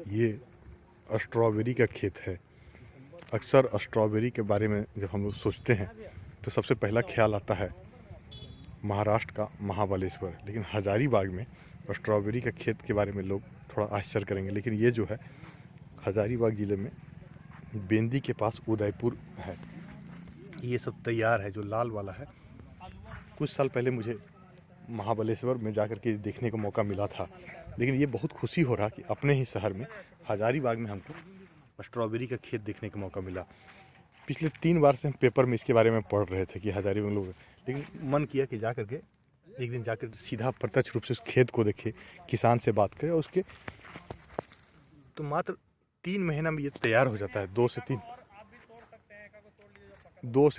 ये स्ट्रॉबेरी का खेत है। अक्सर स्ट्रॉबेरी के बारे में जब हम लोग सोचते हैं तो सबसे पहला ख्याल आता है महाराष्ट्र का महाबलेश्वर, लेकिन हजारीबाग में स्ट्रॉबेरी का खेत के बारे में लोग थोड़ा आश्चर्य करेंगे। लेकिन ये जो है हजारीबाग ज़िले में बेंदी के पास उदयपुर है। ये सब तैयार है, जो लाल वाला है। कुछ साल पहले मुझे महाबलेश्वर में जाकर के देखने का मौका मिला था, लेकिन ये बहुत खुशी हो रहा कि अपने ही शहर में हजारीबाग में हमको स्ट्रॉबेरी का खेत देखने का मौका मिला। पिछले 3 बार से हम पेपर में इसके बारे में पढ़ रहे थे कि हजारीबाग लोग, लेकिन मन किया कि जा करके एक दिन जाकर सीधा प्रत्यक्ष रूप से उस खेत को देखे, किसान से बात करें। और उसके तो मात्र 3 महीना में ये तैयार हो जाता है। 2 से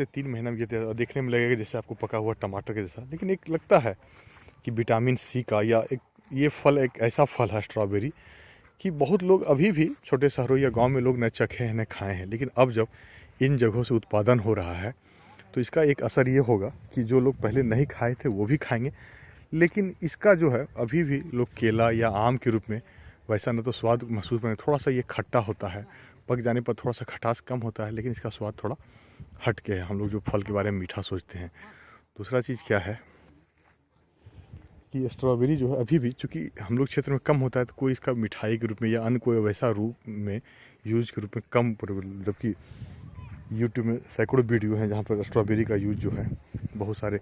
3 महीना में ये तैयार, देखने में लगेगा जैसे आपको पका हुआ टमाटर के जैसा। लेकिन एक लगता है कि विटामिन सी का या ये फल एक ऐसा फल है स्ट्रॉबेरी कि बहुत लोग अभी भी छोटे शहरों या गांव में लोग न चखे हैं न खाए हैं। लेकिन अब जब इन जगहों से उत्पादन हो रहा है तो इसका एक असर ये होगा कि जो लोग पहले नहीं खाए थे वो भी खाएंगे। लेकिन इसका जो है अभी भी लोग केला या आम के रूप में वैसा न तो स्वाद महसूस में, थोड़ा सा ये खट्टा होता है, पक जाने पर थोड़ा सा खटास कम होता है, लेकिन इसका स्वाद थोड़ा हट के है। हम लोग जो फल के बारे में मीठा सोचते हैं। दूसरा चीज़ क्या है कि स्ट्रॉबेरी जो है अभी भी, चूँकि हम लोग क्षेत्र में कम होता है तो कोई इसका मिठाई के रूप में या अन्य कोई वैसा रूप में यूज के रूप में कम, जबकि यूट्यूब में सैकड़ों वीडियो हैं जहाँ पर स्ट्रॉबेरी का यूज जो है बहुत सारे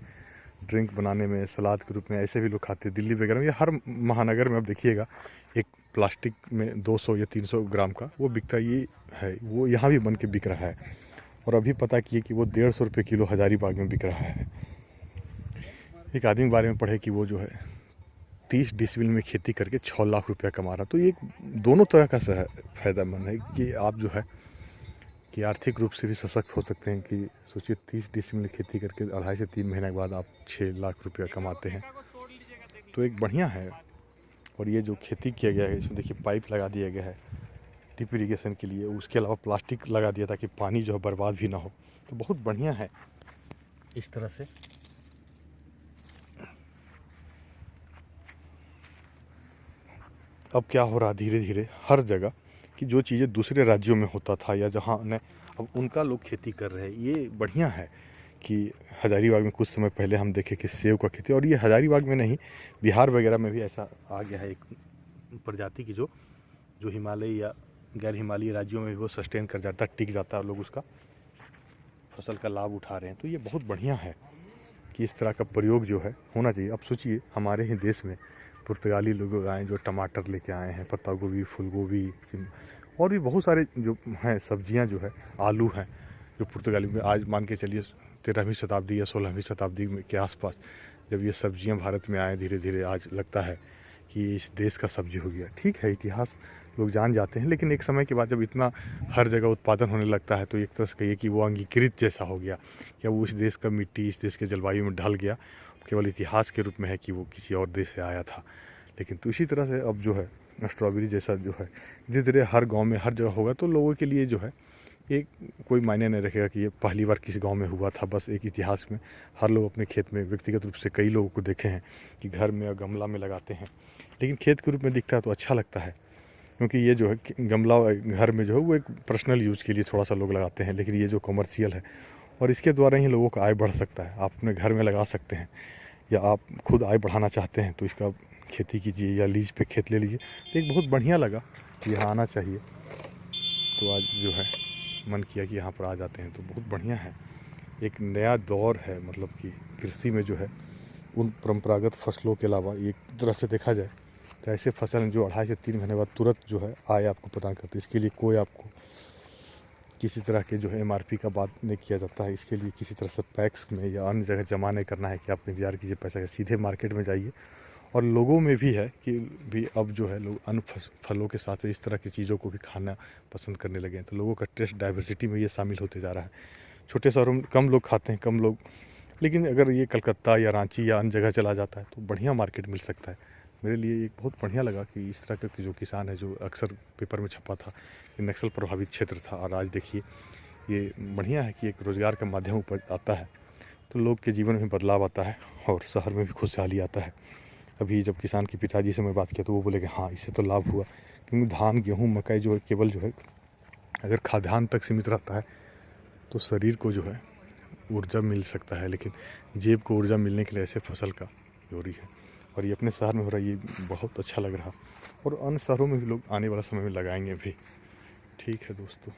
ड्रिंक बनाने में, सलाद के रूप में ऐसे भी लोग खाते हैं। दिल्ली वगैरह में या हर महानगर में आप देखिएगा एक प्लास्टिक में 200 या 300 ग्राम का वो बिकता ये है। वो यहाँ भी बन के बिक रहा है। और अभी पता किए कि वो 150 रुपये किलो हजारीबाग में बिक रहा है। एक आदमी के बारे में पढ़े कि वो जो है 30 डिसमिल में खेती करके 6 लाख रुपया कमा रहा। तो ये दोनों तरह का फ़ायदेमंद है कि आप जो है कि आर्थिक रूप से भी सशक्त हो सकते हैं। कि सोचिए 30 डिसमिल खेती करके 2.5 से 3 महीने के बाद आप 6 लाख रुपया कमाते हैं, तो एक बढ़िया है। और ये जो खेती किया गया है इसमें देखिए पाइप लगा दिया गया है ड्रिप इरीगेशन के लिए। उसके अलावा प्लास्टिक लगा दिया ताकि पानी जो है बर्बाद भी ना हो। तो बहुत बढ़िया है इस तरह से। अब क्या हो रहा धीरे धीरे हर जगह कि जो चीज़ें दूसरे राज्यों में होता था या जहाँ न, अब उनका लोग खेती कर रहे हैं। ये बढ़िया है कि हजारीबाग में कुछ समय पहले हम देखे कि सेब का खेती, और ये हजारीबाग में नहीं बिहार वगैरह में भी ऐसा आ गया है एक प्रजाति की जो हिमालय या गैर हिमालयी राज्यों में भी वो सस्टेन कर जाता है, टिक जाता है, और लोग उसका फसल का लाभ उठा रहे हैं। तो ये बहुत बढ़िया है कि इस तरह का प्रयोग जो है होना चाहिए। अब सोचिए हमारे ही देश में पुर्तगाली लोग आए जो टमाटर लेके आए हैं, पत्ता गोभी, फूल गोभी और भी बहुत सारे जो हैं सब्जियां जो है, आलू हैं जो पुर्तगाली में, आज मान के चलिए 13वीं शताब्दी या 16वीं शताब्दी में के आसपास जब ये सब्जियां भारत में आए धीरे धीरे, आज लगता है कि इस देश का सब्जी हो गया। ठीक है, इतिहास लोग जान जाते हैं, लेकिन एक समय के बाद जब इतना हर जगह उत्पादन होने लगता है तो एक तरह से कहिए कि वो अंगीकृत जैसा हो गया कि अब उस देश का मिट्टी इस देश के जलवायु में ढल गया, केवल इतिहास के रूप में है कि वो किसी और देश से आया था। लेकिन तो इसी तरह से अब जो है स्ट्रॉबेरी जैसा जो है धीरे धीरे हर गांव में हर जगह होगा, तो लोगों के लिए जो है एक कोई मायने नहीं रखेगा कि ये पहली बार किस गांव में हुआ था। बस एक इतिहास में हर लोग अपने खेत में, व्यक्तिगत रूप से कई लोगों को देखे हैं कि घर में या गमला में लगाते हैं, लेकिन खेत के रूप में दिखता है तो अच्छा लगता है। क्योंकि ये जो है गमला घर में जो है वो एक पर्सनल यूज़ के लिए थोड़ा सा लोग लगाते हैं, लेकिन ये जो कमर्शियल है और इसके द्वारा ही लोगों का आय बढ़ सकता है। आप अपने घर में लगा सकते हैं, या आप खुद आय बढ़ाना चाहते हैं तो इसका खेती कीजिए या लीज पे खेत ले लीजिए। तो एक बहुत बढ़िया लगा कि यहाँ आना चाहिए, तो आज जो है मन किया कि यहाँ पर आ जाते हैं। तो बहुत बढ़िया है, एक नया दौर है। मतलब कि कृषि में जो है उन परंपरागत फसलों के अलावा एक तरह से देखा जाए तो ऐसे फसल जो 2.5 से 3 महीने बाद तुरंत जो है आय आपको प्रदान करती है। इसके लिए कोई आपको किसी तरह के जो है MRP का बात नहीं किया जाता है। इसके लिए किसी तरह से पैक्स में या अन्य जगह जमा नहीं करना है कि आप इंतजार कीजिए पैसा का, सीधे मार्केट में जाइए। और लोगों में भी है कि भी अब जो है लोग अन्य फलों के साथ इस तरह की चीज़ों को भी खाना पसंद करने लगे हैं। तो लोगों का टेस्ट डाइवर्सिटी में ये शामिल होते जा रहा है। छोटे शहरों में कम लोग खाते हैं, कम लोग, लेकिन अगर ये कलकत्ता या रांची या अन्य जगह चला जाता है तो बढ़िया मार्केट मिल सकता है। मेरे लिए एक बहुत बढ़िया लगा कि इस तरह के जो किसान है, जो अक्सर पेपर में छपा था कि नक्सल प्रभावित क्षेत्र था, और आज देखिए ये बढ़िया है कि एक रोज़गार का माध्यम ऊपर आता है तो लोग के जीवन में बदलाव आता है और शहर में भी खुशहाली आता है। अभी जब किसान के पिताजी से मैं बात किया तो वो बोले कि हाँ इससे तो लाभ हुआ, क्योंकि धान गेहूँ मकई जो है केवल जो है अगर खाद्यान्न तक सीमित रहता है तो शरीर को जो है ऊर्जा मिल सकता है, लेकिन जेब को ऊर्जा मिलने के लिए ऐसे फसल का जरूरी है। और ये अपने शहर में हो रहा है, ये बहुत अच्छा लग रहा, और अन्य शहरों में भी लोग आने वाला समय में लगाएंगे भी। ठीक है दोस्तों।